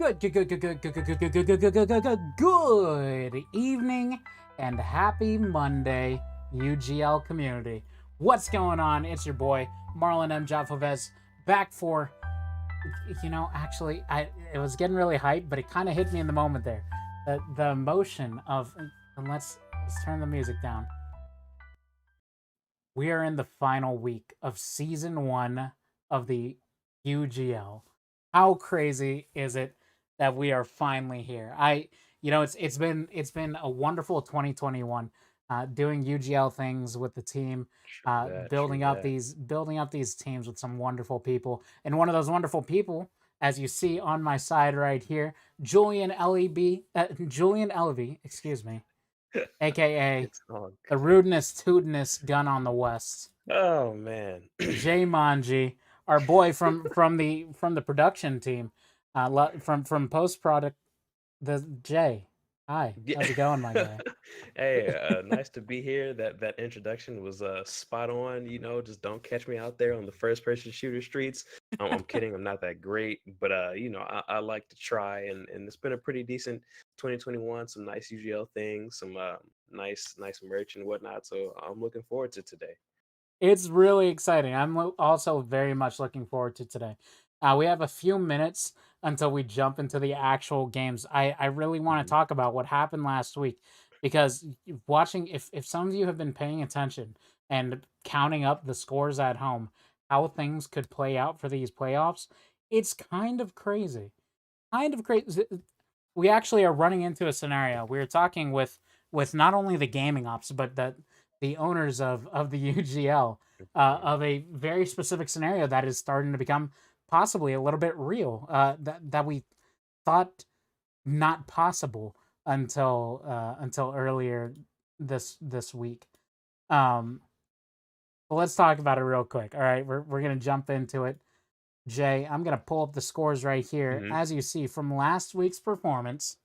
Good evening and happy Monday, UGL community. What's going on? It's your boy Marlon M. Jafovez back for, it was getting really hyped, but it kind of hit me in the moment there. The emotion of, and let's turn the music down. We are in the final week of season 1 of the UGL. How crazy is it that we are finally here? It's been a wonderful 2021, doing UGL things with the team, True that, true building up that. these teams with some wonderful people. And one of those wonderful people, as you see on my side right here, Julian Elvey, excuse me, aka It's all the good. rudeness, tootiness gun on the west. Oh, man. Jay Manji, our boy from the production team, from post product. The Jay, hi, Yeah. how's it going, my guy? Hey, nice to be here. That introduction was spot on. Just don't catch me out there on the first person shooter streets. I'm kidding. I'm not that great, but I like to try, and it's been a pretty decent 2021. Some nice UGL things, some nice merch and whatnot. So I'm looking forward to today. It's really exciting. Also very much looking forward to today. We have a few minutes until we jump into the actual games. I really want to Mhm. talk about what happened last week because watching, if some of you have been paying attention and counting up the scores at home, how things could play out for these playoffs, it's kind of crazy. Kind of crazy. We actually are running into a scenario. We were talking with not only the gaming ops, but the owners of the UGL, Mhm. of a very specific scenario that is starting to become possibly a little bit real. That we thought not possible until earlier this week. Um, but let's talk about it real quick. All right, we're gonna jump into it. Jay, I'm gonna pull up the scores right here. Mhm. As you see from last week's performance,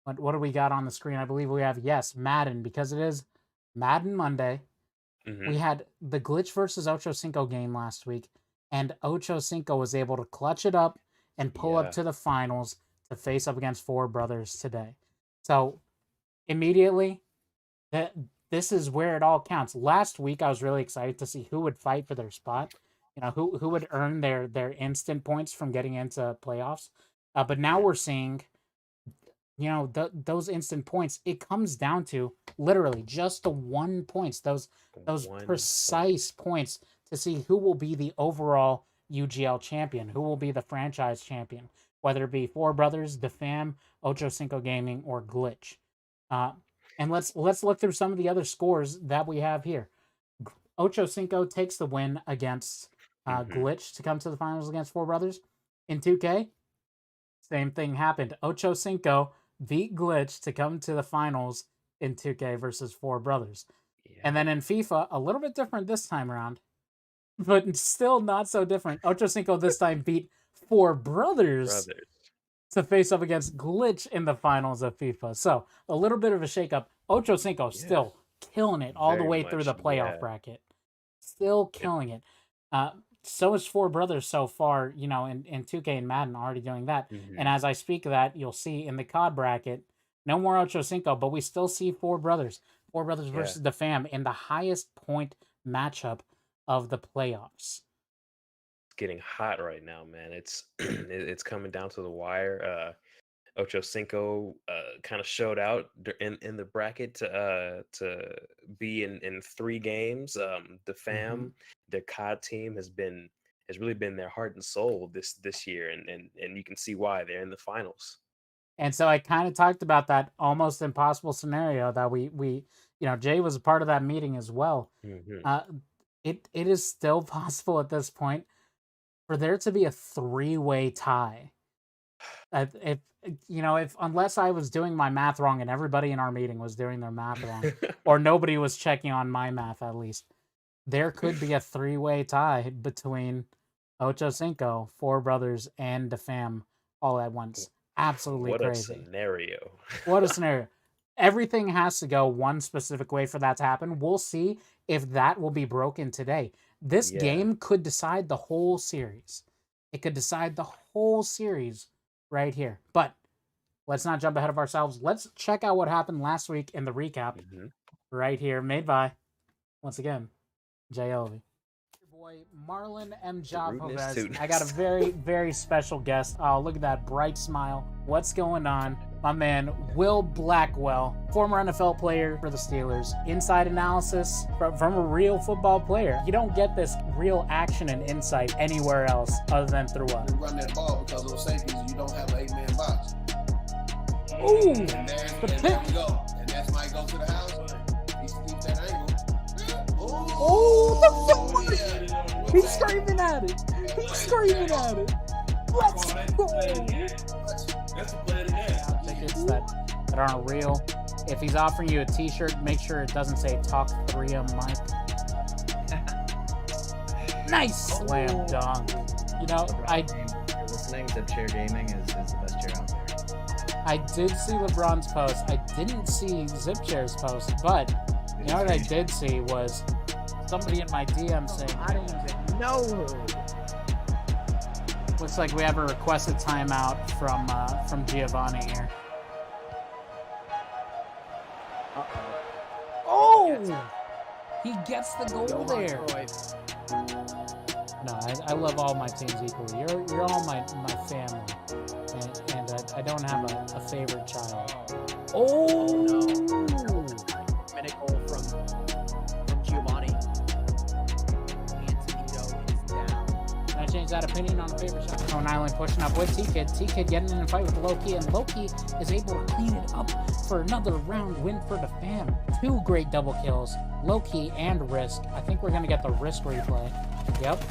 what do we got on the screen? I believe we have, yes, Madden, because it is Madden Monday. We Mhm. had the Glitch versus Ochocinco game last week, and Ochocinco was able to clutch it up and pull up Yeah. to the finals to face up against Four Brothers today. So immediately, that this is where it all counts. Last week, I was really excited to see who would fight for their spot. Who would earn their instant points from getting into playoffs. But now Mhm. we're seeing, those instant points. It comes down to literally just the 1 points. Those 1 point. precise points to see who will be the overall UGL champion, who will be the franchise champion, whether it be Four Brothers, the Fam, Ocho Cinco Gaming, or Glitch. Uh, and let's look through some of the other scores that we have here. Ocho Cinco takes the win against Mhm. Glitch to come to the finals against Four Brothers. In 2K, same thing happened. Ocho Cinco beat Glitch to come to the finals in 2K versus Four Brothers. And Yeah. then in FIFA, a little bit different this time around, but still not so different. Ocho Cinco this time beat Four Brothers Brothers. to face up against Glitch in the finals of FIFA. So a little bit of a shakeup. Ocho Cinco Yeah. still killing it all the Very way through much. the playoff Yeah. bracket. Still It killing it. Uh, so is Four Brothers so far, in 2K and Madden already doing that. And Mhm. as I speak of that, you'll see in the COD bracket, no more Ocho Cinco, but we still see Four Brothers. Four Brothers Yeah. versus the Fam in the highest point matchup of the playoffs. It's getting hot right now, man. It's it's coming down to the wire. Ochocinco kind of showed out in the bracket to be in 3 games. The Hmm. fam, their COD team has really been their heart and soul this year, and you can see why they're in the finals. And so I kind of talked about that almost impossible scenario that Jay was a part of that meeting as well. Hmm. Uh, it is still possible at this point for there to be a three-way tie. If unless I was doing my math wrong and everybody in our meeting was doing their math wrong, or nobody was checking on my math at least, there could be a three-way tie between Ocho Cinco, Four Brothers, and the Fam all at once. Absolutely What a crazy. scenario! What a scenario. Everything has to go one specific way for that to happen. We'll see if that will be broken today. This Yeah, game could decide the whole series. It could decide the whole series right here. But let's not jump ahead of ourselves. Let's check out what happened last week in the recap Mm-hmm. right here, made by, once again, Jay Elvey. Boy Marlon M. Rudeness, Javovez. I got a tootiness. very, very special guest. Oh, look at that bright smile. What's going on? My man, Will Blackwell, former NFL player for the Steelers. Inside analysis from a real football player. You don't get this real action and insight anywhere else other than through us. You run that ball because those safeties, you don't have an 8-man box. Ooh, And there we go. And that's might go to the house. He keeps that angle. Oh, yeah. he's screaming at it. He's screaming at it. Let's go. That's the play of the game. Tickets that aren't real. If he's offering you a t-shirt, make sure it doesn't say Talk 3M Mike. Nice slam dunk. You know, You're listening to Chair Gaming is the best chair out there. I did see LeBron's post. I didn't see Zip Chair's post, but you know what I did see was somebody in my DM saying, I don't even know. looks like we have a requested timeout from Giovanni here. Oh! He gets the goal there. No, I love all my teams equally. You're all my family, and I don't have a favorite child. Oh! Minute goal from Giovanni. Antonito is down. Can I change that opinion on a favorite child? Stone Island pushing up with T-Kid. T-Kid getting in a fight with Loki, and Loki is able to clean it up for another round win for the fam. 2 great double kills, Loki and Risk. I think we're going to get the Risk replay. Yep.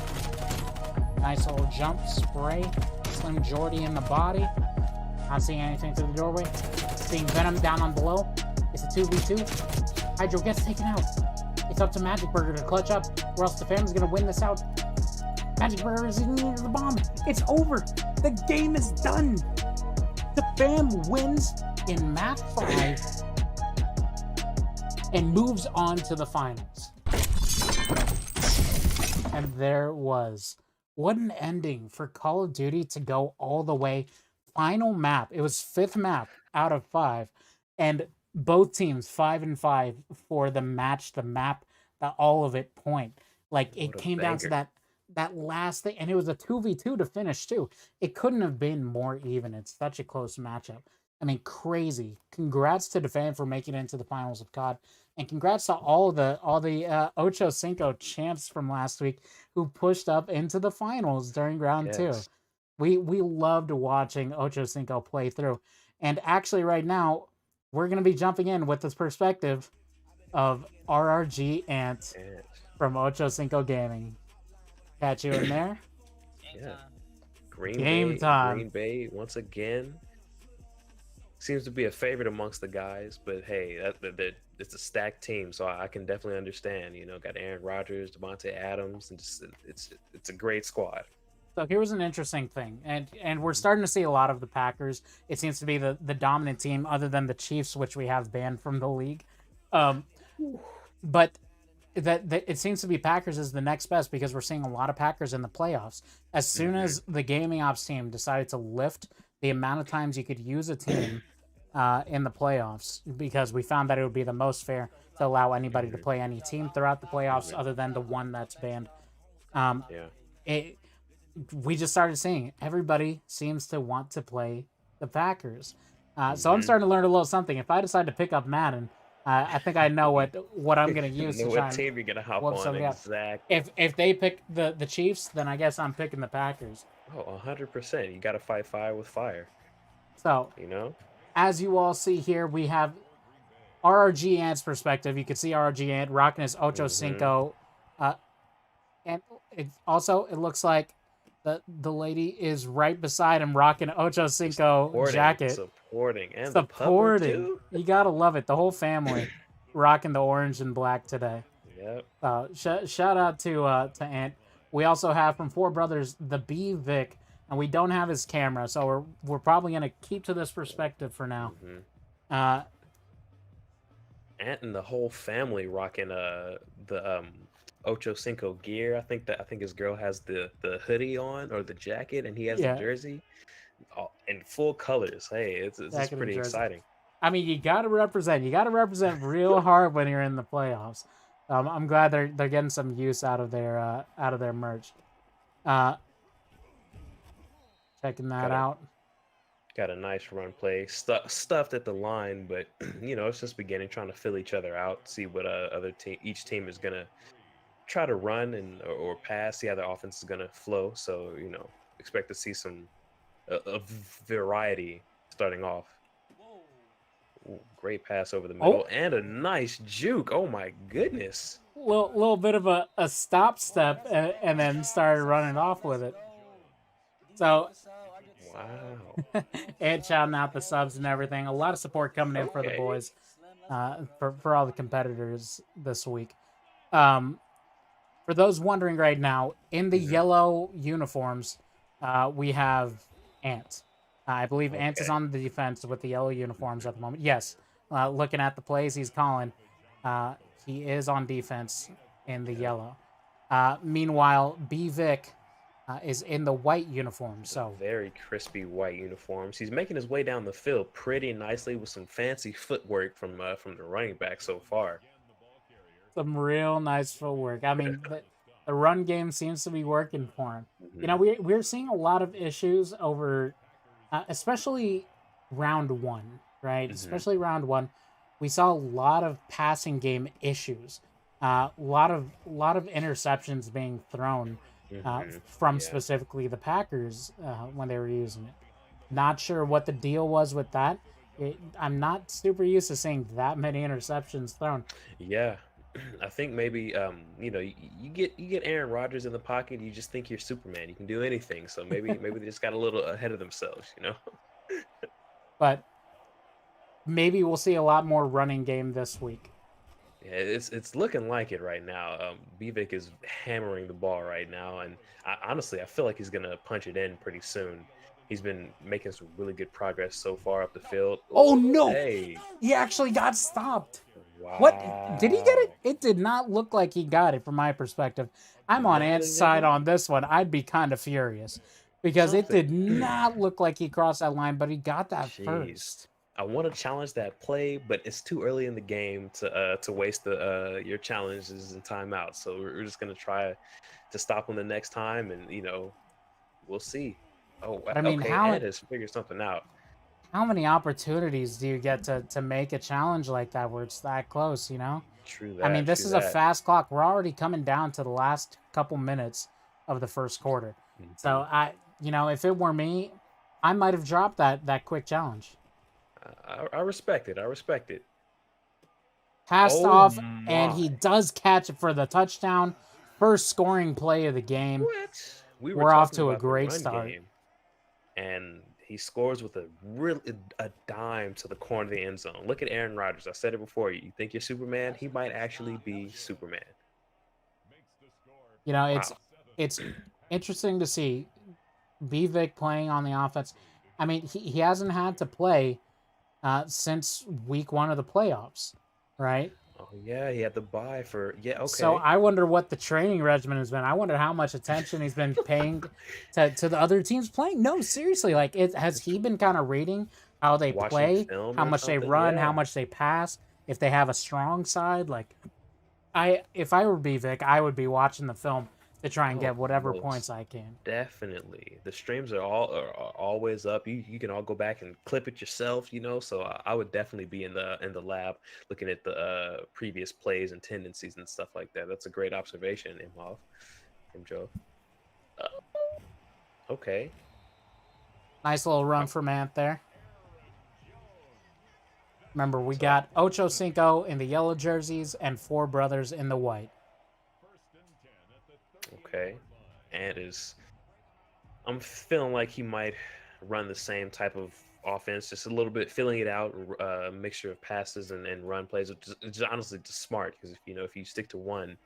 Nice little jump, spray. Slim Jordy in the body. Not seeing anything through the doorway. Seeing Venom down on below. It's a 2v2. Hydro gets taken out. It's up to Magic Burger to clutch up, or else the fam's going to win this out. Magic Burger is in need of the bomb. It's over. The game is done. The fam wins in map 5 and moves on to the finals. And there was. What an ending for Call of Duty to go all the way. Final map. It was 5th map out of 5. And both teams 5-5 for the match, the map, all of it point. Like, it came down to that last thing. And it was a 2v2 to finish, too. It couldn't have been more even. It's such a close matchup. I mean, crazy. Congrats to the fan for making it into the finals of COD. And congrats to all the Ochocinco champs from last week who pushed up into the finals during round 2. We loved watching Ochocinco play through. And actually right now, we're going to be jumping in with this perspective of RRG Ant from Ochocinco Gaming. Catch you in there. Yeah. Game time. Green Bay, once again, seems to be a favorite amongst the guys, but hey, it's a stacked team, so I can definitely understand. You know, got Aaron Rodgers, Devontae Adams, and just it's a great squad. So here was an interesting thing, and we're starting to see a lot of the Packers. It seems to be the dominant team, other than the Chiefs, which we have banned from the league. But that it seems to be Packers is the next best because we're seeing a lot of Packers in the playoffs. As soon as the gaming ops team decided to lift the amount of times you could use a team in the playoffs, because we found that it would be the most fair to allow anybody to play any team throughout the playoffs other than the one that's banned. We just started seeing everybody seems to want to play the Packers. So I'm starting to learn a little something. If I decide to pick up Madden, I think I know what I'm going to use to try what team you're gonna hop whoop on somebody else. exactly. If they pick the Chiefs, then I guess I'm picking the Packers. Oh, 100%. You got to fight fire with fire. So, You know. as you all see here, we have RRG Ant's perspective. You can see RRG Ant rocking his Ochocinco. And it looks like the lady is right beside him rocking Ochocinco jacket. Supporting. The puppet, too. You gotta love it. The whole family rocking the orange and black today. Yep. Shout out to Ant. We also have from Four Brothers the B Vic, and we don't have his camera, so we're probably gonna keep to this perspective for now. Ant and the whole family rocking the Ochocinco gear. I think his girl has the hoodie on or the jacket, and he has the jersey. in full colors. Hey, it's Jacket and pretty jersey. exciting. I mean, you got to represent. You got to represent real hard when you're in the playoffs. I'm glad they're getting some use out of their merch. Uh, checking that Got a out. got a nice run play, stuffed at the line, but it's just beginning, trying to fill each other out, see what each team is gonna try to run or pass, see how their offense is gonna flow. So expect to see some a variety starting off. Ooh, great pass over the Oh, middle and a nice juke. Oh my goodness. little bit of a stop step and then started running off with it. So, Wow. and shouting out the subs and everything. A lot of support coming in for the Okay. boys, for all the competitors this week. For those wondering right now, in the yellow uniforms, we have Ant. I believe Ant is Okay. on the defense with the yellow uniforms at the moment. Yes, looking at the plays he's calling, he is on defense in the yellow. Meanwhile, B Vic is in the white uniform. So Very crispy white uniforms. He's making his way down the field pretty nicely with some fancy footwork from the running back so far. some real nice footwork. I mean, the run game seems to be working for him. You know, Hmm. we're seeing a lot of issues over, especially round one, right? Hmm. Especially round one, we saw a lot of passing game issues. A lot of interceptions being thrown from Yeah. specifically the Packers when they were using it. Not sure what the deal was with that. I'm not super used to seeing that many interceptions thrown. Yeah. I think maybe you get Aaron Rodgers in the pocket, you just think you're Superman. You can do anything. So maybe they just got a little ahead of themselves. But maybe we'll see a lot more running game this week. Yeah, it's looking like it right now. Bivik is hammering the ball right now, and honestly, I feel like he's gonna punch it in pretty soon. He's been making some really good progress so far up the field. Oh Ooh, no! hey, He actually got stopped. What did he get it? wow! It did not look like he got it from my perspective. I'm on Not Ant's in the side on game. this one. I'd be kind of furious because it Something. did not look like he crossed that line, but he got that Jeez. first. I want to challenge that play, but it's too early in the game to waste the your challenges and timeouts. So we're just gonna try to stop him the next time, and we'll see. Oh, But I mean, okay. Ed has figured something out. how many opportunities do you get to make a challenge like that where it's that close? True I mean, that. this True is a that. fast clock. We're already coming down to the last couple minutes of the first quarter. Mhm. So if it were me, I might have dropped that quick challenge. I respect it. I respect it. Passed Oh off, and he my! does catch it for the touchdown. First scoring play of the game. What? We were We're off talking to a about the great run start. game, and he scores with a dime to the corner of the end zone. Look at Aaron Rodgers. I said it before. You think you're Superman? He might actually be Superman. It's Wow. it's interesting to see Vic playing on the offense. I mean, he hasn't had to play since week one of the playoffs, right? Oh yeah, he had the buy for So okay. I wonder what the training regimen has been. I wonder how much attention he's been paying to the other teams playing. No, seriously, like has he been kind of reading how they Watching play, film how or much they something. run, how Yeah. much they pass, if they have a strong side? Like if I were Vic, I would be watching the film to try and Oh, get whatever most points I can. definitely. The streams are always up. You can all go back and clip it yourself. So I would definitely be in the lab looking at the previous plays and tendencies and stuff like that. That's a great observation, Imhov, from Joe. Uh, okay. Nice little Uh, run from Ant there. Remember, we So got Ochocinco in the yellow jerseys and four brothers in the white. okay. And is I'm feeling like he might run the same type of offense, just a little bit filling it out, a mixture of passes and run plays. Which is honestly just smart because if you stick to one,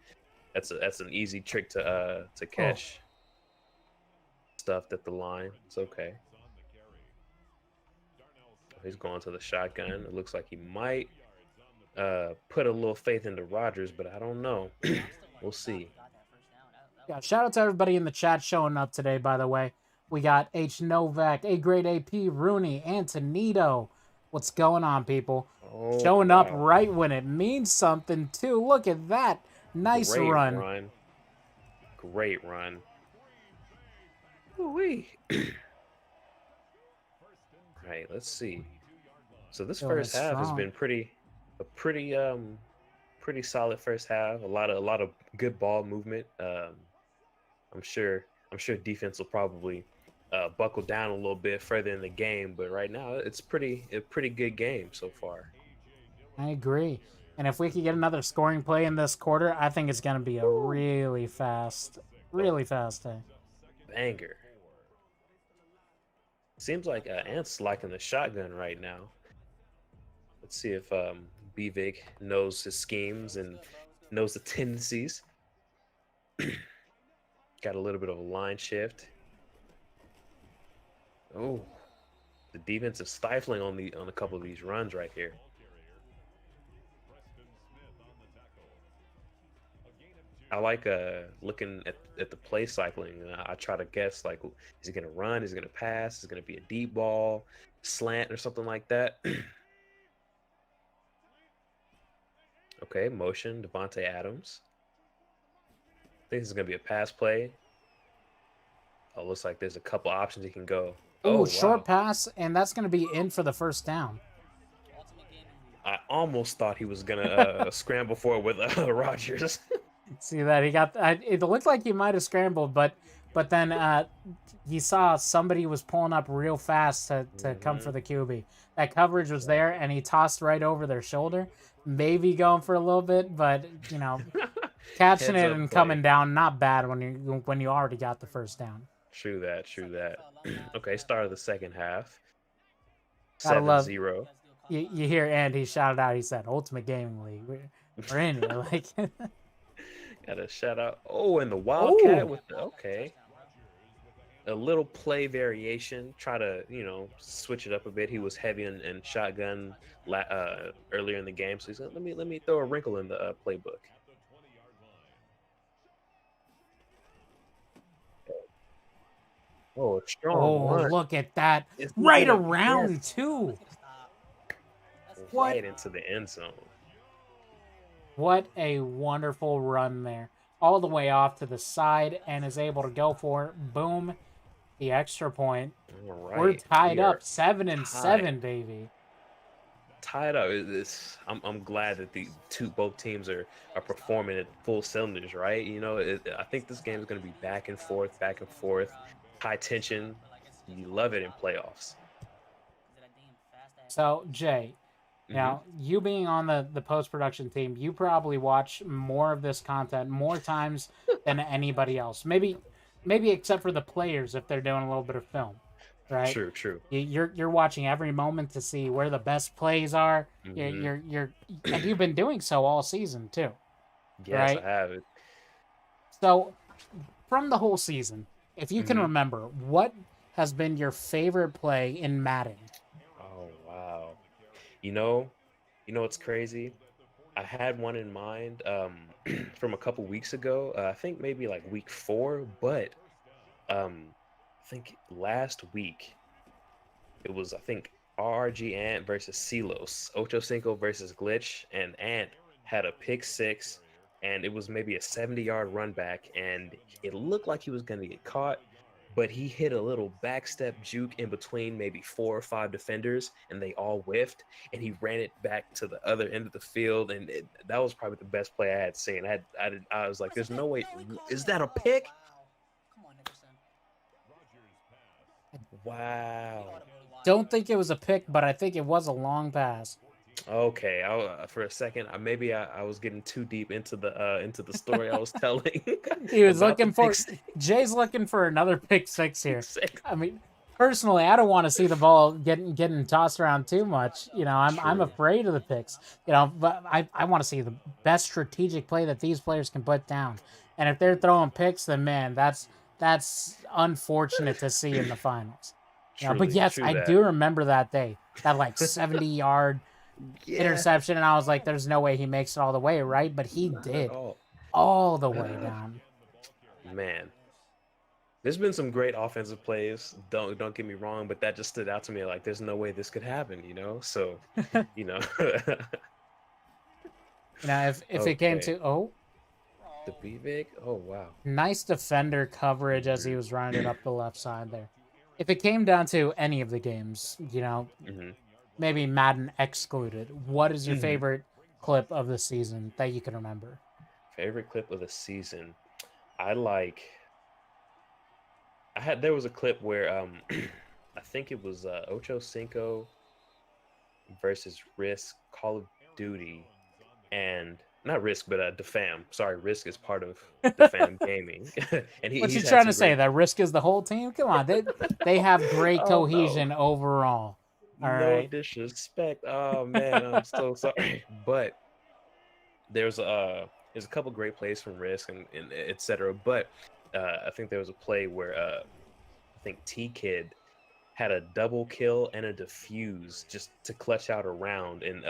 that's an easy trick to Oh, catch stuffed at the line. It's okay. He's going to the shotgun. It looks like he might put a little faith into Rodgers, but I don't know. We'll see. yeah. Shout out to everybody in the chat showing up today, by the way. We got H. Novak, A grade AP, Rooney, Antonito. What's going on, people? Oh, Showing up wow. right when it means something, too. Look at that. Nice Great run. run. Great run. Ooh-wee. All right, let's see. So this Feeling it first half has strong. been pretty solid first half. A lot of good ball movement. I'm sure defense will probably buckle down a little bit further in the game, but right now it's a pretty good game so far. I agree. And if we could get another scoring play in this quarter, I think it's going to be a Woo. A really fast day. banger. Seems like Ant's liking the shotgun right now. Let's see if Bvig knows his schemes and knows the tendencies. Got a little bit of a line shift. Oh, the defense is stifling on a couple of these runs right here. I like looking at the play cycling. I try to guess like, is he gonna run? Is he gonna pass? Is it gonna be a deep ball, slant, or something like that? Okay, motion, Devontae Adams. I think this is gonna be a pass play. Oh, looks like there's a couple options he can go. Oh Ooh, short wow! pass, and that's going to be in for the first down. I almost thought he was gonna scramble for it with Rogers. See that he got? It looked like he might have scrambled, but then he saw somebody was pulling up real fast to come for the QB. That coverage was there, and he tossed right over their shoulder. Maybe going for a little bit, but catching Heads it up and play. coming down, not bad when you already got the first down. True that. True that. Okay, start of the second half. Gotta love 7-0. you hear Andy shout out. He said, "Ultimate Gaming League, we're in here." Like, Got a shout out. Oh, and the Wildcat oh, with the okay. A little play variation. Try to switch it up a bit. He was heavy in shotgun earlier in the game, so he's like, let me throw a wrinkle in the playbook. Oh, a strong oh, run. look at that! Is he Right gonna around too. What? right into the end zone? What a wonderful run there. All the way off to the side and is able to go for it. Boom. The extra point. All We're right, tied we are up 7-7, tied. baby. Tied up. I'm glad that both teams are performing at full cylinders, right? I think this game is going to be back and forth, high tension. You love it in playoffs. So, Jay, Hmm. now you being on the post-production team, you probably watch more of this content more times than anybody else. Maybe except for the players if they're doing a little bit of film, right? True, true. You're watching every moment to see where the best plays are. Hmm. And you've been doing so all season too, Yes, I right? have it. So from the whole season, if you can Hmm. remember, what has been your favorite play in Madden? Oh wow. You know, what's crazy? I had one in mind from a couple weeks ago. I think maybe like week 4, but I think last week it was RRG Ant versus Silos, Ochocinco versus Glitch, and Ant had a pick six, and it was maybe a 70-yard run back, and it looked like he was gonna get caught, but he hit a little backstep juke in between maybe 4 or 5 defenders, and they all whiffed, and he ran it back to the other end of the field, and that was probably the best play I had seen. I was like, "There's no way, is that a pick?" Wow. Don't think it was a pick, but I think it was a long pass. Okay, for a second, maybe I was getting too deep into the story I was telling He was about the looking pick for six. Jay's looking for another pick six Pick here. six. I mean, personally, I don't want to see the ball getting tossed around too much. I'm True. afraid of the picks. But I want to see the best strategic play that these players can put down. And if they're throwing picks, then man, that's unfortunate to see in the finals. But Truly, yes, true I that. do remember that day, that like 70-yard Yeah, interception, and I was like, "There's no way he makes it all the way, right?" But he not at did all. all the way down. Man, There's been some great offensive plays. Don't get me wrong, but that just stood out to me. Like, there's no way this could happen, you know. So, you know, if it came okay, to the BVIC. Oh wow. nice defender coverage as he Hmm. was running it up the left side there. If it came down to any of the games, Hmm. maybe Madden excluded, what is your Hmm. favorite clip of the season that you can remember? Favorite clip of the season. I like. There was a clip where I think it was Ochocinco versus Risk Call of Duty, and not Risk, but Defam. Sorry, Risk is part of Defam Gaming, and What you he's had trying to some say? great. That Risk is the whole team? Come on, they have great Oh no, cohesion overall. All no right. disrespect. Oh man, I'm so sorry, but there's there's a couple great plays from Risk and etc. But I think there was a play where I think T Kid had a double kill and a defuse just to clutch out a round, and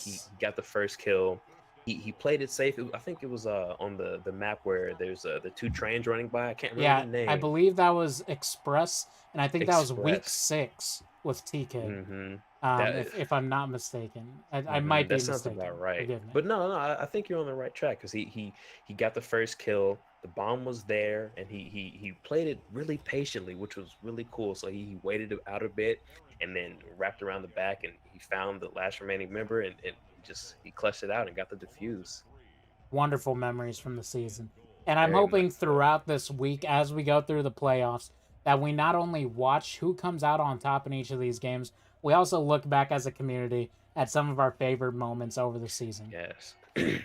he Yes. got the first kill. He played it safe. I think it was on the map where there's the two trains running by. I can't remember Yeah, the I name. believe that was Express, and I think that was week Express. 6 with T Kid. Hmm. That If I'm not mistaken, I might hmm, be that sounds about mistaken. right. Forgive me. But no, I think you're on the right track because he got the first kill. The bomb was there, and he played it really patiently, which was really cool. So he waited out a bit, and then wrapped around the back, and he found the last remaining member, and he clutched it out and got the defuse. Wonderful memories from the season. And I'm Very hoping much so. throughout this week, as we go through the playoffs, that we not only watch who comes out on top in each of these games, we also look back as a community at some of our favorite moments over the season. Yes. We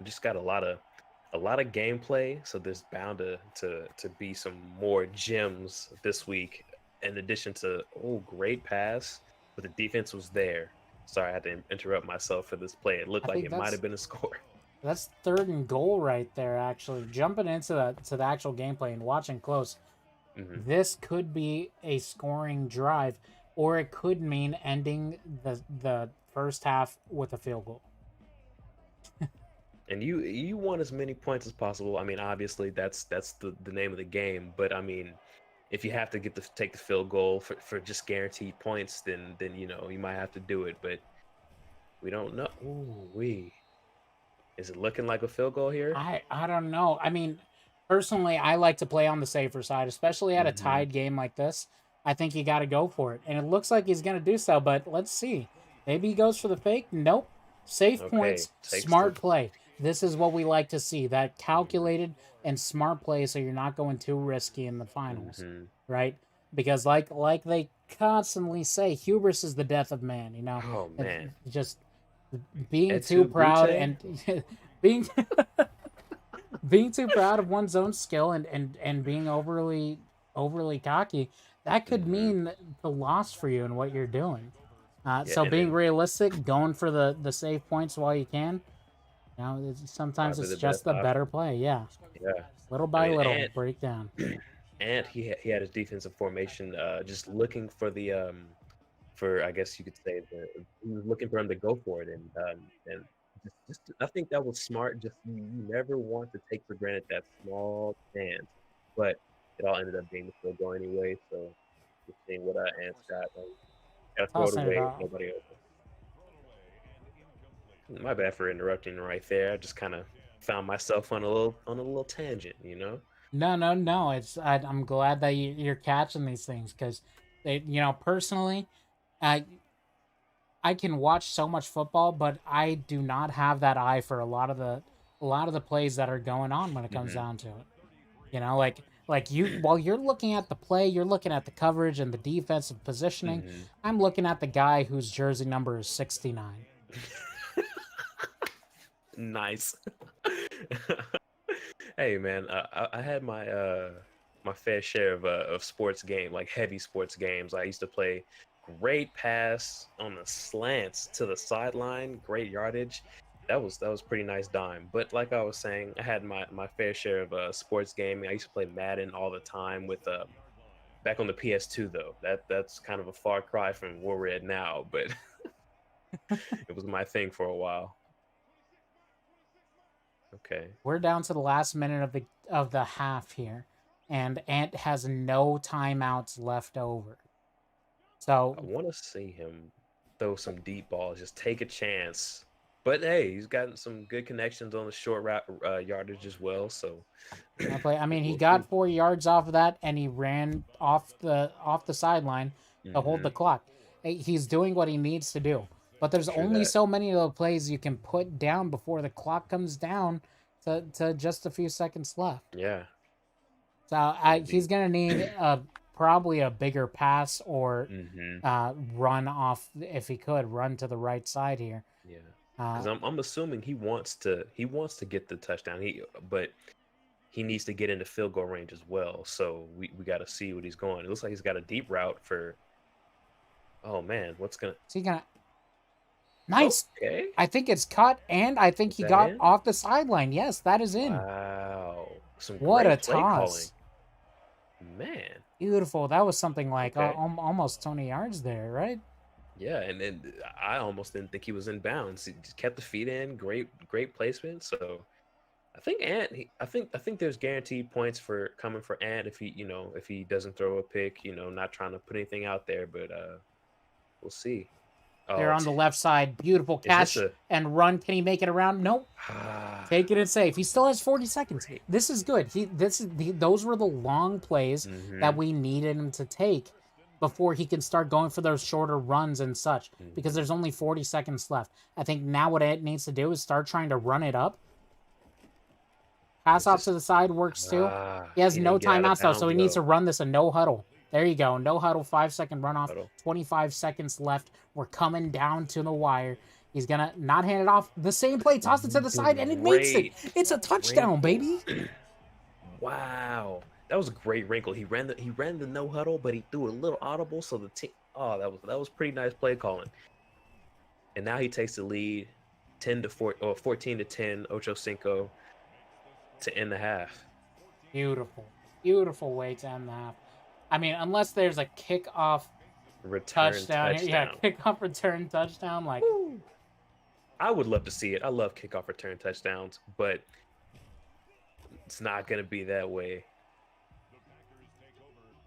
just got a lot of gameplay, so there's bound to be some more gems this week. In addition to great pass, but the defense was there. Sorry, I had to interrupt myself for this play. It looked I like think it might have been a score. that's third and goal right there. Actually, jumping into the actual gameplay and watching close, Hmm. this could be a scoring drive, or it could mean ending the first half with a field goal. And you want as many points as possible. I mean, obviously that's the name of the game. But I mean, if you have to take the field goal for just guaranteed points, then you might have to do it. But we don't know. Ooh, is it looking like a field goal here? I don't know. I mean, personally, I like to play on the safer side, especially at a Hmm. tied game like this. I think you got to go for it, and it looks like he's going to do so. But let's see. Maybe he goes for the fake. Nope. Safe Okay, points, takes the. smart play. This is what we like to see. That calculated and smart play, so you're not going too risky in the finals, Hmm. right? Because like they constantly say, hubris is the death of man. Oh It's man, just being too Etu proud Butte. and being being too proud of one's own skill and being overly cocky, that could Hmm. mean the loss for you and what you're doing. Yeah, So and being then realistic, going for the save points while you can, sometimes probably it's the just best the better option. play. Yeah, Yeah, little I by mean, little, and break down. and he had his defensive formation, just looking for the for I guess you could say he was looking for him to go for it, and just I think that was smart. Just you never want to take for granted that small chance, but it all ended up being the field goal anyway. So just seeing what Ant's got, gotta throw it Tossing it away with off. nobody open. My bad for interrupting right there. I just kind of found myself on a little tangent, you know. No, no, no. I'm glad that you're catching these things because they, personally, I I can watch so much football, but I do not have that eye for a lot of the plays that are going on when it comes Hmm. down to it. Like you, while you're looking at the play, you're looking at the coverage and the defensive positioning. Hmm. I'm looking at the guy whose jersey number is 69. Nice. Hey man, I had my fair share of sports game, like heavy sports games. I used to play great pass on the slants to the sideline, great yardage. That was pretty nice dime. But like I was saying, I had my fair share of sports gaming. I used to play Madden all the time with back on the PS2 though. That's kind of a far cry from where we're at now, but it was my thing for a while. Okay. We're down to the last minute of the half here. and Ant has no timeouts left over. I So want to see him throw some deep balls, just take a chance. But hey, he's got some good connections on the short yardage as well. So I mean, he we'll got see. 4 yards off of that, and he ran off the sideline to hold the Hmm. clock. He's doing what he needs to do. But there's True only that. so many of the plays you can put down before the clock comes down to just a few seconds left. Yeah. So Gonna he's be. gonna need probably a bigger pass or Hmm. run off if he could run to the right side here. Yeah. Uh, Because I'm assuming he wants to get the touchdown. But he needs to get into field goal range as well. So we got to see what he's going. It looks like he's got a deep route for. Oh man, what's gonna? is he gonna? Nice. Okay, I think it's cut, and I think is he that got in? off the sideline. Yes, that is in. Wow, some What a great play calling, toss! man. Beautiful. That was something like Okay, almost 20 yards there, right? yeah, and then I almost didn't think he was in bounds. He just kept the feet in. Great placement. So I think I think there's guaranteed points for coming for Ant if he doesn't throw a pick. Not trying to put anything out there, but we'll see. There Oh, on the left side. Beautiful is this catch a? and run. Can he make it around? Nope. Take it and safe. He still has 40 seconds. Great. This is good. Those were the long plays that Mm-hmm. we needed him to take before he can start going for those shorter runs and such. Because Mm-hmm. there's only 40 seconds left. I think now what Ed needs to do is start trying to run it up. Pass Is off to this? the side works too. He has He no didn't get out of timeouts though, so bounds he needs to though. run this a no huddle. There you go. No huddle, 5 second runoff, Huddle. 25 seconds left. We're coming down to the wire. He's gonna not hand it off. The same play, toss it to the side, and it makes it. Great It's a touchdown, wrinkle. baby. Wow, that was a great wrinkle. He ran the no huddle, but he threw a little audible, so the team. Oh, that was pretty nice play calling. And now he takes the lead, 10-4 or 14-10. Ochocinco to end the half. Beautiful. Beautiful way to end the half. I mean, unless there's a kickoff Return touchdown. Yeah, touchdown. kickoff return touchdown. Like, Woo. I would love to see it. I love kickoff return touchdowns, but it's not gonna be that way.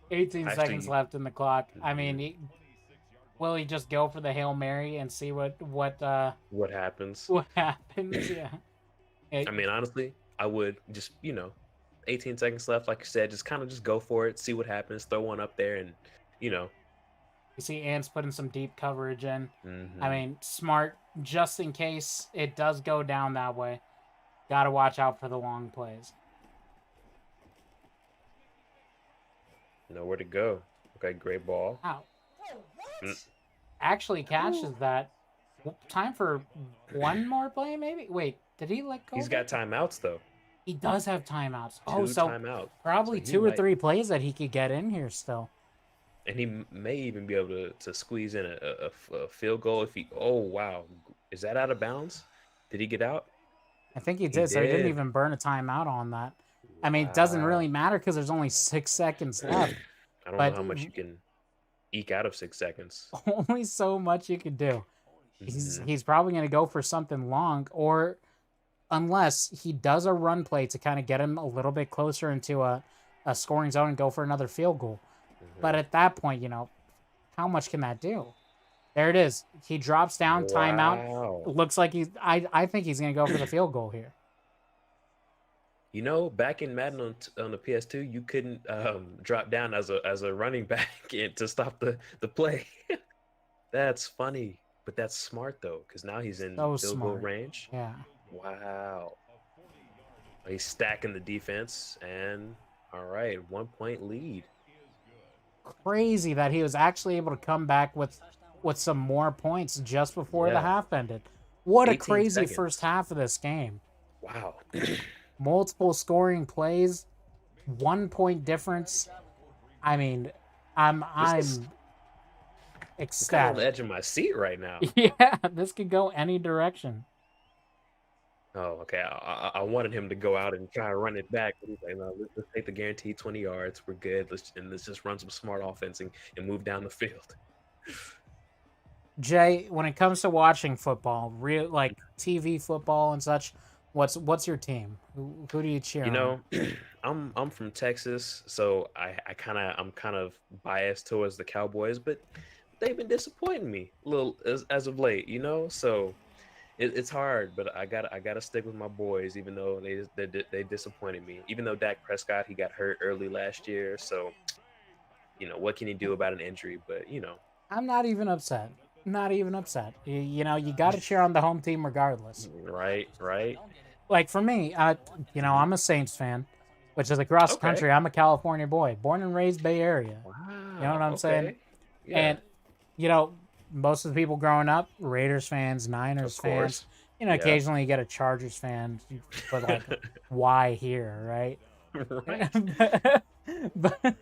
18 After seconds you. left in the clock. I Mhm. mean, will he just go for the Hail Mary and see what What happens? what happens? Yeah. I mean, honestly, I would just 18 seconds left, like you said, just kind of just go for it, see what happens, throw one up there, and you know. You see Ants putting some deep coverage in. I Mhm. mean, smart, just in case it does go down that way. Got to watch out for the long plays. Nowhere to go. Okay, great ball. Wow. Mm. Actually catches that. Time for one more play, maybe? Wait, did he let go? He's of got it? timeouts though. He does have timeouts. Two Oh, so timeouts. probably So he two or might, three plays that he could get in here still. and he may even be able to squeeze in a field goal if he. Oh wow, is that out of bounds? Did he get out? I think he He did, so he didn't did. even burn a timeout on that. I mean, it doesn't Wow. really matter because there's only 6 seconds left, I don't know but how much you can eke out of 6 seconds. only so much you could do. Mhm. He's probably going to go for something long, or unless he does a run play to kind of get him a little bit closer into a scoring zone and go for another field goal. But Mhm. at that point, how much can that do? There it is. He drops down, timeout. Wow. Looks like I think he's going to go for the field goal here. Back in Madden on the PS2, you couldn't drop down as a running back to stop the play. That's funny, but that's smart though, because now he's in So field goal smart. range. Yeah. Wow. He's stacking the defense, and all right, 1 point lead. Crazy that he was actually able to come back with some more points just before the Yeah, half ended. What a 18 crazy first seconds. half of this game. Wow. Multiple scoring plays, 1 point difference. I mean, I'm This is I'm kind of on the ecstatic. edge of my seat right now. Yeah, this could go any direction. Oh, okay. I wanted him to go out and try to run it back, but he's like, no, let's take the guaranteed 20 yards. We're good. Let's just run some smart offense and move down the field. Jay, when it comes to watching football, real like TV football and such, what's your team? Who do you cheer You on? know, I'm from Texas, so I'm kind of biased towards the Cowboys, but they've been disappointing me a little as of late, you know. So it's hard, but I gotta stick with my boys, even though they disappointed me. Even though Dak Prescott, he got hurt early last year, so you know what can you do about an injury? But you know, I'm not even upset. Not even upset. You know, you got to cheer on the home team regardless. right. Like for me, Hmm. I'm a Saints fan, which is across the Okay. country. I'm a California boy, born and raised Bay Area. You know what Wow. I'm saying? Okay. Yeah. And you know, most of the people growing up, Raiders fans, Niners Of fans. course. You know, Yeah. occasionally you get a Chargers fan, but like, why here, right? Right. but,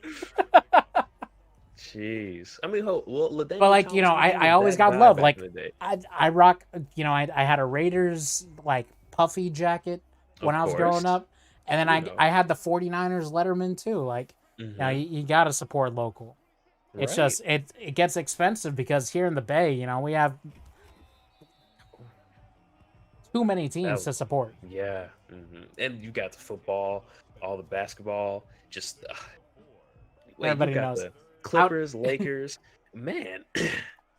Jeez. I mean, well, but Ladainian like Tomlinson, he I was always that got guy love. back Like in the day. I rock. I had a Raiders like puffy jacket when Of I was growing course. up, and then You know. I had the 49ers Letterman too. Like Hmm. you got to support local. It's Right. just it gets expensive because here in the Bay, we have too many That teams was, to support. yeah. And you got the football, all the basketball. Just wait, you Everybody got knows the out Clippers, Lakers. Man.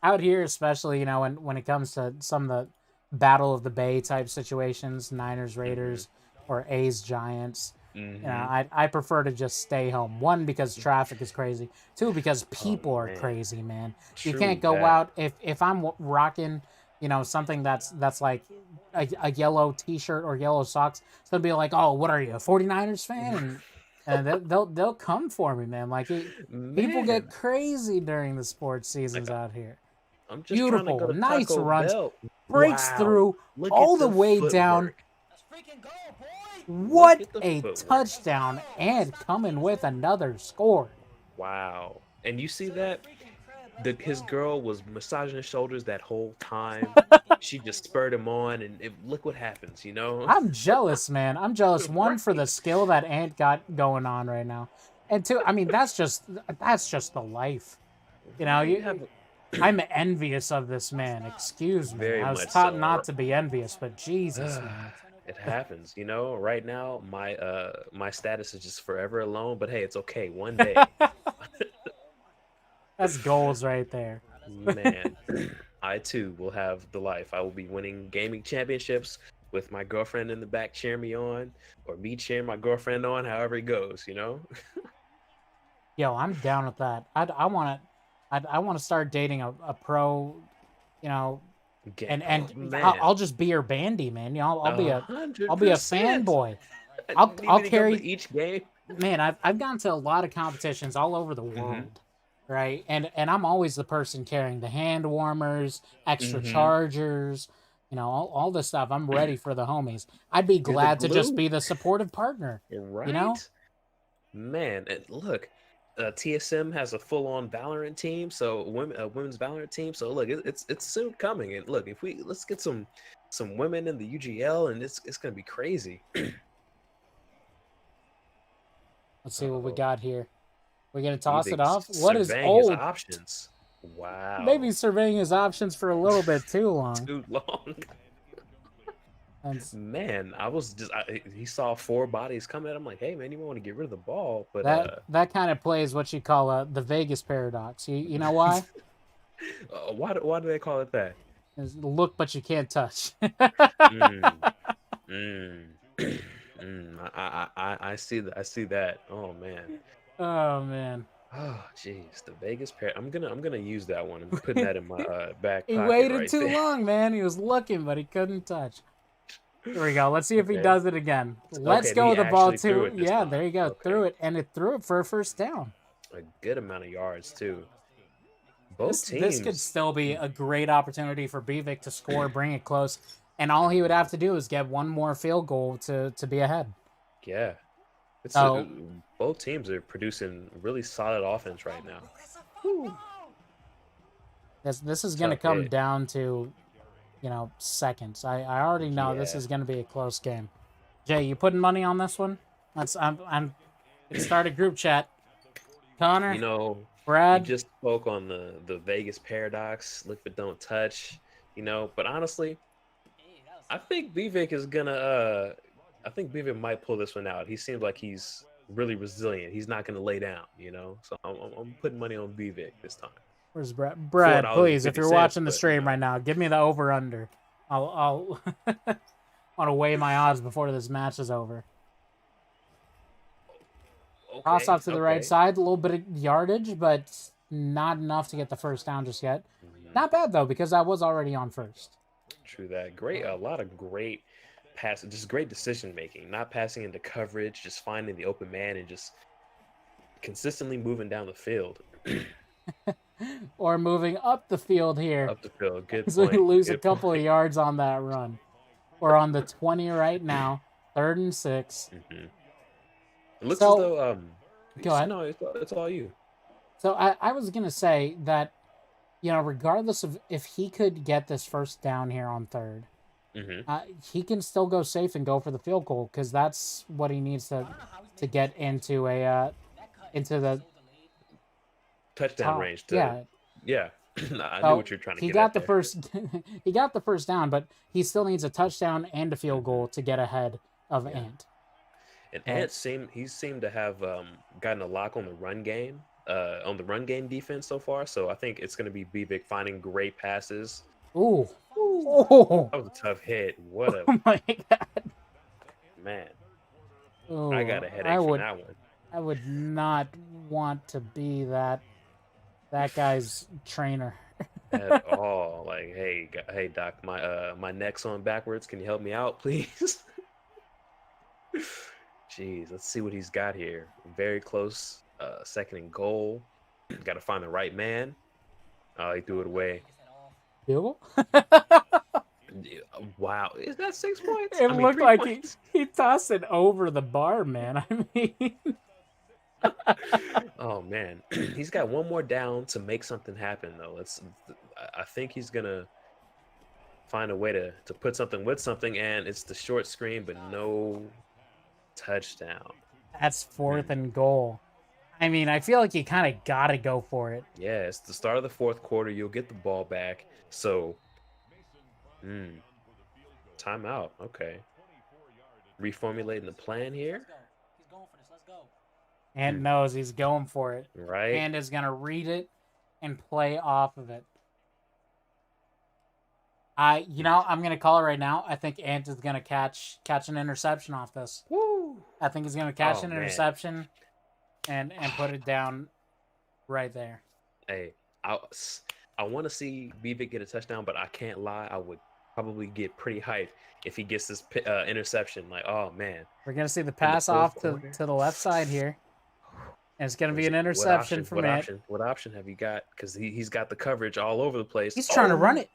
out here, especially when it comes to some of the Battle of the Bay type situations, Niners Hmm. Raiders or A's Giants. Hmm. I prefer to just stay home. One, because traffic is crazy. Two, because Oh people are man. crazy, man. You can't True go that. out if I'm rocking, something that's like a yellow T-shirt or yellow socks. So they'll be like, "Oh, what are you, a 49ers fan?" And they'll come for me, man. Like people get Man, crazy during the sports like seasons out here. I'm just trying to go Beautiful, to nice Taco runs, Bell. breaks Wow. through Look at all the the way down. footwork. Look What at the a footwork. touchdown, and coming with another score. Wow. And you see that? His girl was massaging his shoulders that whole time. She just spurred him on, and look what happens, you know? I'm jealous, man. I'm jealous. One, for the Right. skill that Ant got going on right now, and two, I mean that's just the life. You know, Right. Have I'm envious of this man. Excuse me. very I was much taught so. not to be envious, but Jesus, man, It happens, you know. Right now, my status is just forever alone. But hey, it's okay. One day, that's goals right there. man, I too will have the life. I will be winning gaming championships with my girlfriend in the back cheering me on, or me cheering my girlfriend on. However it goes, you know. Yo, I'm down with that. I want to, I want to start dating a pro, you know, Oh and man, I'll just be your bandy, man. I'll be a a hundred I'll be a percent. fanboy. Need I'll me to come to carry, each game. man. I've gone to a lot of competitions all over the Hmm. world, right? And I'm always the person carrying the hand warmers, extra Hmm. chargers, all this stuff. I'm ready for the homies. I'd be You're the glad to just glue, be the supportive partner, you know? right? Man, and look, TSM has a full-on Valorant team, so women's Valorant team. So look, it's soon coming. And look, if we let's get some women in the UGL, and it's gonna be crazy. Let's see what we Uh-oh. got here. We're gonna toss it Vivek's off. What is surveying his old? options. Maybe Wow, surveying his options for a little bit too long. too long. And Man, he saw four bodies coming. I'm like, hey man, you want to get rid of the ball, but that kind of plays what you call the Vegas paradox. You know why? why do they call it that? Is look but you can't touch. Mm, mm, I see that. I see that. Oh man. Oh man. Oh jeez, the Vegas pair. I'm gonna use that one. I'm putting that in my back He pocket waited right too there. long, man. He was looking, but he couldn't touch. Here we go. Let's see if he Okay. does it again. Let's Okay. go He with the ball actually threw too. it this Yeah, there time. you go. Okay. Threw it, and it threw it for a first down. A good amount of yards too. Both This could teams. still be a great opportunity for Bivik to score, bring it close, and all he would have to do is get one more field goal to be ahead. Yeah. It's So both teams are producing really solid offense right now. this is going to Tough come hit. down to seconds. I already know this Yeah. is going to be a close game. Jay, you putting money on this one? I'm it started group chat. You Connor, know, you Brad, just spoke on the Vegas paradox, look but don't touch, but honestly, I think Vivek is gonna I think Vivek might pull this one out. He seems like he's really resilient. He's not going to lay down, you know. So I'm putting money on BVic this time. Where's Brad? Brad, please, if you're $4.50, watching the but, stream right now, give me the over/under. I'll want to weigh my odds before this match is over. Cross off to the right side, a little bit of yardage, but not enough to get the first down just yet. Not bad though, because I was already on first. True that. Great, a lot of great pass, just great decision making. Not passing into coverage, just finding the open man and just consistently moving down the field. Or moving up the field here. Up the field, good So point. we lose a Good couple point. of yards on that run. We're on the 20 right now, 3rd and 6. It looks So- as though Go ahead. No, it's all you. So I was gonna say that, you know, regardless of if he could get this first down here on 3rd, he can still go safe and go for the field goal because that's what he needs to get into into the Touchdown top. range. Yeah. I So knew what you're trying to he get got at the there. first he got the first down, but he still needs a touchdown and a field goal to get ahead of Ant. And Ant seemed to have gotten a lock on the run game, defense so far. So I think it's going to be BVic finding great passes. Ooh. Oh. That was a tough hit. What a Oh my god. man! Ooh, I got a headache from that one. I would not want to be that guy's trainer. At all. Like, hey, doc, my neck's on backwards. Can you help me out, please? Jeez, let's see what he's got here. Very close. 2nd and goal. Got to find the right man. Oh, he threw it away. Field goal? Wow, is that 6 points? It looked 3 like points. he tossed it over the bar, man. I mean, Oh man, he's got one more down to make something happen though. I think he's gonna find a way to put something with something, and it's the short screen, but no touchdown. that's 4th and goal. I mean, I feel like you kind of got to go for it. Yeah, it's the start of the 4th quarter. You'll get the ball back. So, timeout. Okay. Reformulating the plan here. And knows he's going for it. Right. And is going to read it and play off of it. I'm going to call it right now. I think Ant is going to catch an interception off this. Woo! I think he's going to catch an man. interception and put it down right there. Hey, I want to see BVic get a touchdown, but I can't lie. I would probably get pretty hyped if he gets this interception. Like, oh man, We're going to see the pass off to the left side here. And it's going to be an interception from Ant. What option have you got? Because he's got the coverage all over the place. He's trying to run it.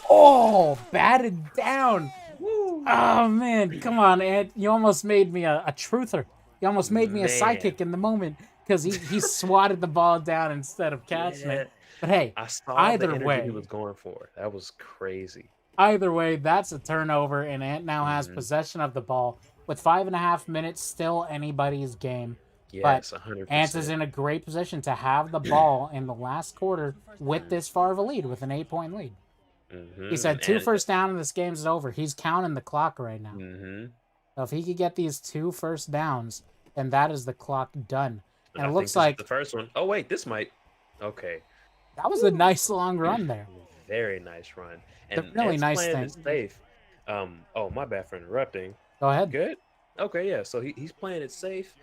Oh, batted down. Oh, man. Come on, Ant. You almost made me a truther. You almost made me a psychic in the moment because he swatted the ball down instead of catching it. But hey, I saw either the energy way, he was going for. That was crazy. Either way, that's a turnover, and Ant now has possession of the ball. With 5.5 minutes, still anybody's game. Yes, but 100%. Ant is in a great position to have the ball in the last quarter with this far of a lead, with an 8-point lead. He said 2 first down and this game's over. He's counting the clock right now. So if he could get these 2 first downs, then that is the clock done. And it looks like the first one. Oh wait, this might. Okay. That was a nice long run there. Very nice run. And The really Ant's nice playing thing. it safe. Oh, my bad for interrupting. Go ahead. Good. Okay, yeah. So he's playing it safe,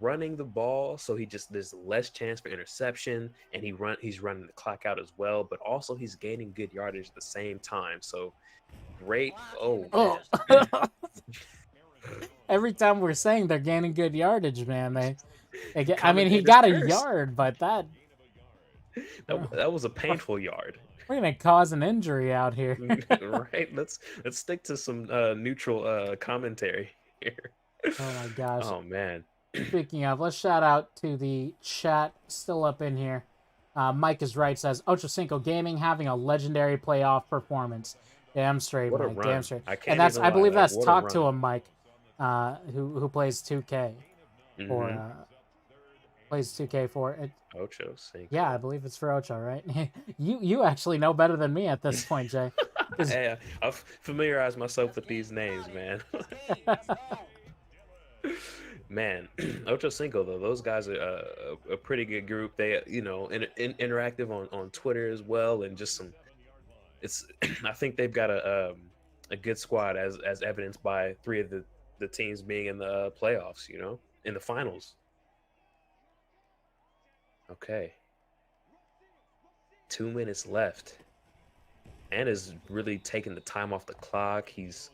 running the ball, so there's less chance for interception, and he's running the clock out as well, but also he's gaining good yardage at the same time. So great. Oh. Every time we're saying they're gaining good yardage, man, they get. I mean, he Commentator's got a curse. yard, but that That was a painful yard. we're gonna cause an injury out here. Right. Let's stick to some neutral commentary here. Oh my gosh. Oh man. Speaking of, let's shout out to the chat still up in here. Mike is right, says Ochocinco Gaming having a legendary playoff performance. Damn straight, What a Mike. run. Damn straight. I can't And that's even I believe lie, like, that's what a Talk to run. Him Mike, who plays 2K or plays 2K for it. Ochocinco. Yeah, I believe it's for Ocho, right? you actually know better than me at this point, Jay. 'Cause- Hey, I've familiarized myself with these names, man. Man, Ochocinco though, those guys are a pretty good group. They, interactive on Twitter as well, and just some. It's I think they've got a good squad as evidenced by three of the teams being in the playoffs. In the finals. Okay, 2 minutes left, and is really taking the time off the clock. He's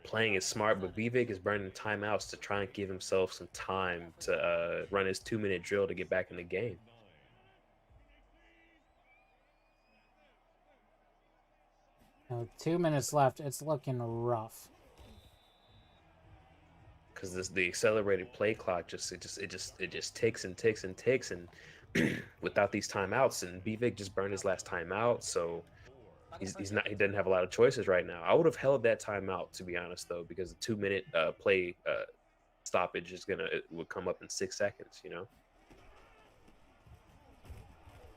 playing it smart, but Vivek is burning timeouts to try and give himself some time to run his 2 minute drill to get back in the game. Now, 2 minutes left. It's looking rough. Because the accelerated play clock just ticks and ticks and ticks, and without these timeouts, and Vivek just burned his last timeout, so he doesn't have a lot of choices right now. I would have held that timeout, to be honest, though, because the 2 minute play stoppage would come up in 6 seconds.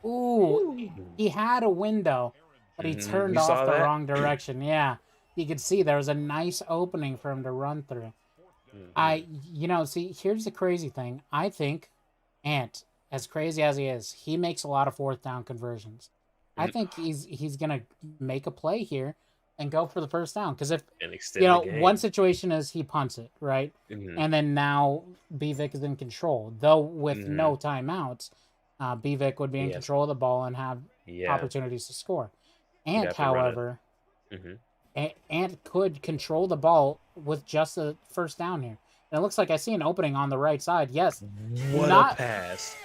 Ooh, he had a window, but he turned You saw off the that? wrong direction. Yeah, you could see there was a nice opening for him to run through. See, here's the crazy thing. I think Ant, as crazy as he is, he makes a lot of fourth down conversions. I think he's gonna make a play here and go for the first down, because if And extend the game. one situation is he punts it, right, and then now Bivik is in control, though with no timeouts. Bivik would be in control of the ball and have opportunities to score. Ant, however, Ant could control the ball with just a first down here. And it looks like I see an opening on the right side. Yes. What a pass.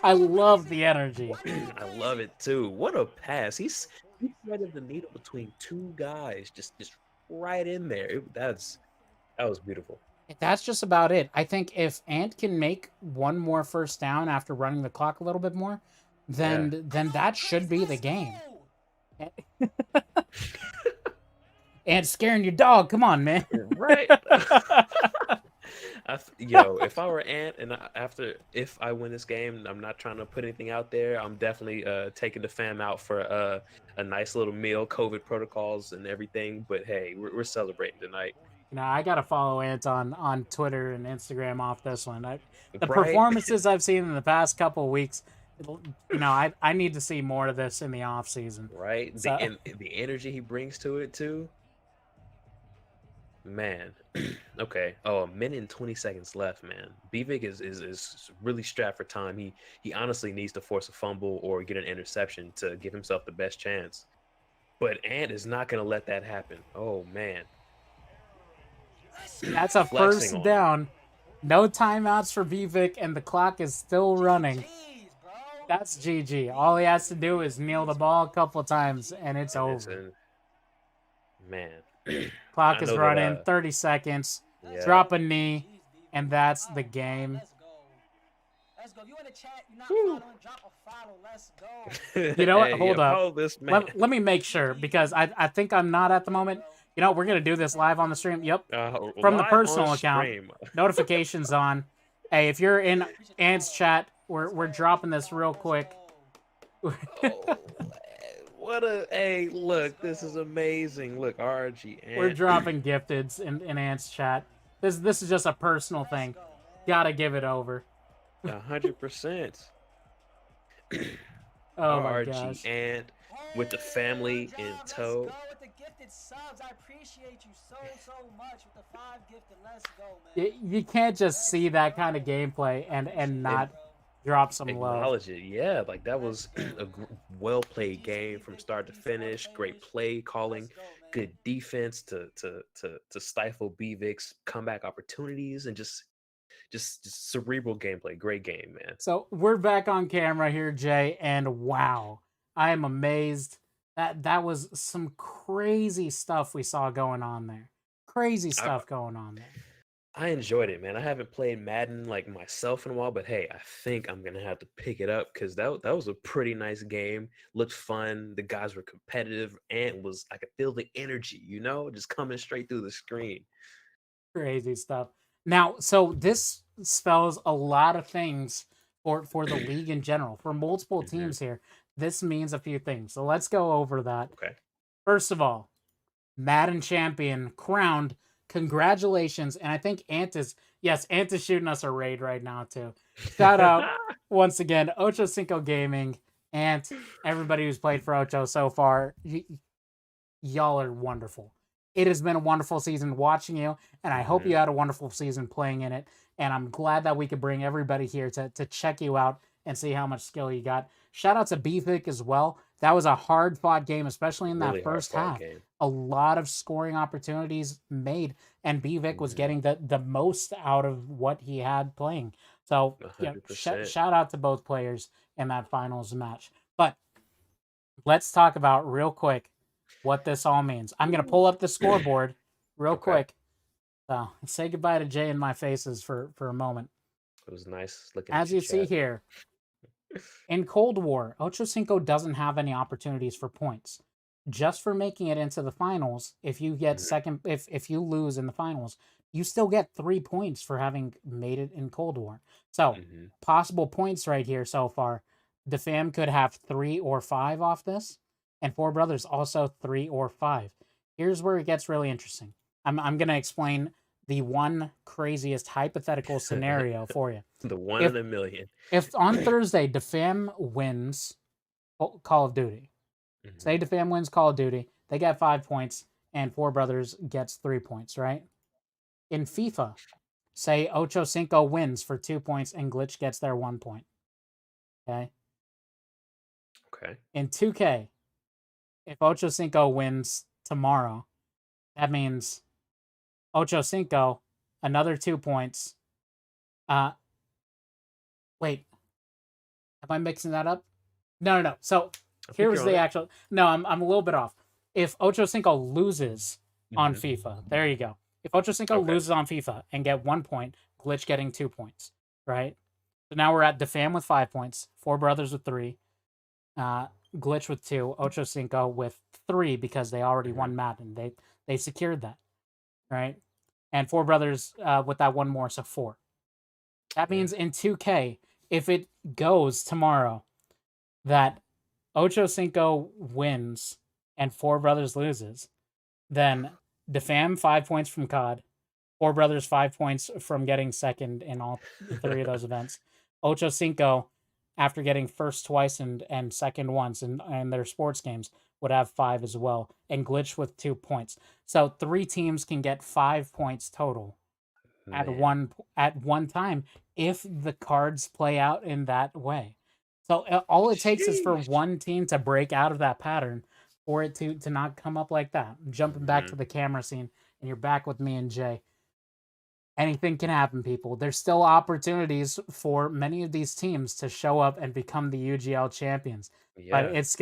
I love the energy. I love it too. What a pass. He threaded the needle between two guys, just right in there. That was beautiful. That's just about it. I think if Ant can make one more first down after running the clock a little bit more, then that should be the game. Ant scaring your dog. Come on, man. Right. If I were Ant and if I win this game, I'm not trying to put anything out there. I'm definitely taking the fam out for a nice little meal, COVID protocols and everything. But hey, we're celebrating tonight. I gotta follow Ant on Twitter and Instagram off this one. The performances I've seen in the past couple of weeks, I need to see more of this in the off season. Right, So, the energy he brings to it too. Man, okay. Oh, a minute and 20 seconds left, man. Bivik is really strapped for time. He honestly needs to force a fumble or get an interception to give himself the best chance. But Ant is not going to let that happen. Oh, man. That's a first down. No timeouts for Bivik, and the clock is still running. That's GG. All he has to do is kneel the ball a couple of times, and it's over. Man. Clock is running, 30 seconds. Yeah. Drop a knee, and that's the game. Let's go. You in the chat, you're not following, drop a follow. Let's go. You know what? Hold up. Let me make sure, because I think I'm not at the moment. We're going to do this live on the stream. Yep. From the personal account. Notifications on. Hey, if you're in Ant's chat, we're dropping this real quick. Hey, look, this is amazing. Look, RG. Ant. We're dropping gifteds in Ant's chat. This is just a personal thing. Gotta give it over. 100%. Oh my gosh. Ant with the family in tow. I appreciate you so much with the 5 gifted. Let's go, man. You can't just see that kind of gameplay and not drop some love. Acknowledge it. Yeah, like that was a well played game from start to finish. Great play calling, good defense to stifle Bivik's comeback opportunities, and just cerebral gameplay. Great game, man. So we're back on camera here, Jay, and wow, I am amazed. That was some crazy stuff we saw going on there. Crazy stuff going on there. I enjoyed it, man. I haven't played Madden like myself in a while, but hey, I think I'm gonna have to pick it up because that was a pretty nice game. Looked fun. The guys were competitive, and I could feel the energy, just coming straight through the screen. Crazy stuff. Now, so this spells a lot of things for the league in general. For multiple teams here, this means a few things. So let's go over that. Okay. First of all, Madden champion crowned congratulations. And I think Ant is shooting us a raid right now too. Shout out once again, Ochocinco Gaming, Ant, everybody who's played for Ocho so far. Y'all are wonderful. It has been a wonderful season watching you, and I hope you had a wonderful season playing in it. And I'm glad that we could bring everybody here to check you out and see how much skill you got. Shout out to BVic as well. That was a hard fought game, especially in Really that first hard-fought half. game. A lot of scoring opportunities made, and BVic was getting the most out of what he had playing. So yeah, 100%. shout out to both players in that finals match. But let's talk about real quick what this all means. I'm gonna pull up the scoreboard real Okay. quick. So say goodbye to Jay and my faces for a moment. It was nice looking at As your you see chat. here, in Cold War, Ochocinco doesn't have any opportunities for points. Just for making it into the finals, if you get second, if you lose in the finals, you still get 3 points for having made it in Cold War. So possible points right here so far. The fam could have 3 or 5 off this, and Four Brothers also 3 or 5. Here's where it gets really interesting. I'm gonna explain the one craziest hypothetical scenario for you. The one in a million. If on Thursday DeFam wins Call of Duty, say DeFam wins Call of Duty, they get 5 points, and Four Brothers gets 3 points, right? In FIFA, say Ochocinco wins for 2 points and Glitch gets their 1 point. Okay. Okay. In 2K, if Ochocinco wins tomorrow, that means Ochocinco another 2 points. Wait, am I mixing that up? No. So here was the actual. No, I'm a little bit off. If Ochocinco loses on FIFA, there you go. If Ochocinco loses on FIFA and get 1 point, Glitch getting 2 points, right? So now we're at DeFam with 5 points, Four Brothers with 3, Glitch with 2, Ochocinco with 3 because they already won Madden. They secured that, right? And Four Brothers with that one more, so 4. That means in 2K, if it goes tomorrow that Ochocinco wins and Four Brothers loses, then DeFam 5 points from COD, Four Brothers 5 points from getting second in all 3 of those events. Ochocinco, after getting first twice and second once in their sports games, would have 5 as well, and Glitch with 2 points. So 3 teams can get 5 points total at one time if the cards play out in that way. So all it takes is for one team to break out of that pattern for it to not come up like that. I'm jumping back to the camera scene, and you're back with me and Jay. Anything can happen, people. There's still opportunities for many of these teams to show up and become the UGL champions. But it's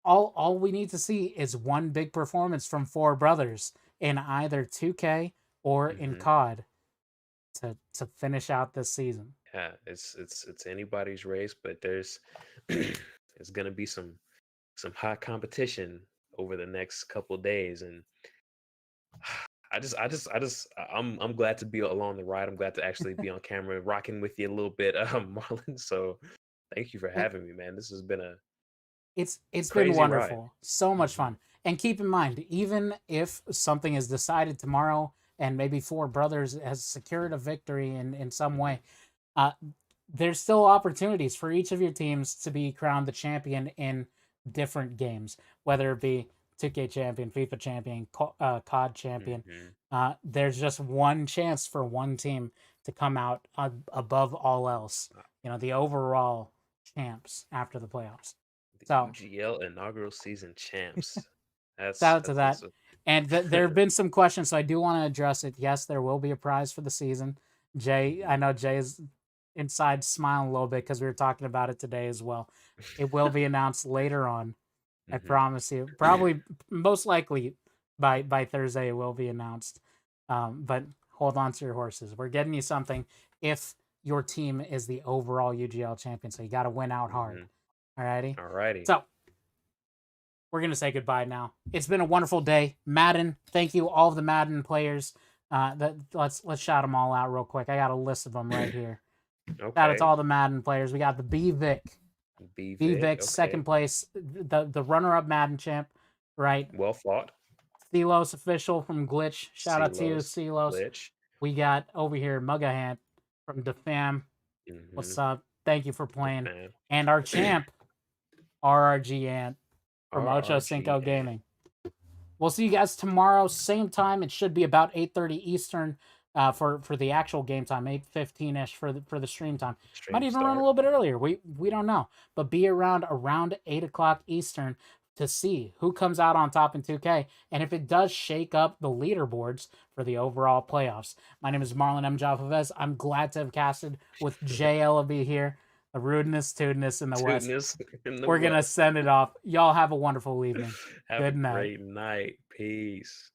all we need to see is one big performance from Four Brothers in either 2K or in COD to finish out this season. Yeah, it's anybody's race, but there's it's gonna be some hot competition over the next couple days, and I'm glad to be along the ride. I'm glad to actually be on camera, rocking with you a little bit, Marlon. So thank you for having me, man. This has been it's been crazy wonderful, ride. so much fun. And keep in mind, even if something is decided tomorrow and maybe Four Brothers has secured a victory in some way, there's still opportunities for each of your teams to be crowned the champion in different games, whether it be 2K champion, FIFA champion, COD champion. There's just one chance for one team to come out above all else. You know, the overall champs after the playoffs. The So UGL inaugural season champs. Shout out to that. And there have been some questions, so I do want to address it. Yes, there will be a prize for the season. Jay, I know Jay is inside smiling a little bit because we were talking about it today as well. It will be announced later on. I promise you. Probably, most likely by Thursday, it will be announced. But hold on to your horses. We're getting you something if your team is the overall UGL champion. So you got to win out hard. Alrighty? Alrighty. So we're going to say goodbye now. It's been a wonderful day. Madden, thank you, all of the Madden players. Let's shout them all out real quick. I got a list of them right here. Okay. Shout out to all the Madden players. We got the BVic. BVic, second place, the runner-up Madden champ, right? Well fought. Celos official from Glitch. Shout out to you, Celos. Glitch. We got over here Mugahant from Defam. What's up? Thank you for playing. Defam. And our champ, RRG Ant from Ochocinco RRG Gaming. We'll see you guys tomorrow, same time. It should be about 8:30 Eastern for the actual game time, 8:15 ish for the stream time. Might even run a little bit earlier. We don't know, but be around 8 o'clock Eastern to see who comes out on top in 2K and if it does shake up the leaderboards for the overall playoffs. My name is Marlon M. Javavez. I'm glad to have casted with JLB here. The rudeness, toodness in the West. We're going to send it off. Y'all have a wonderful evening. Have Good a night. great night. Peace.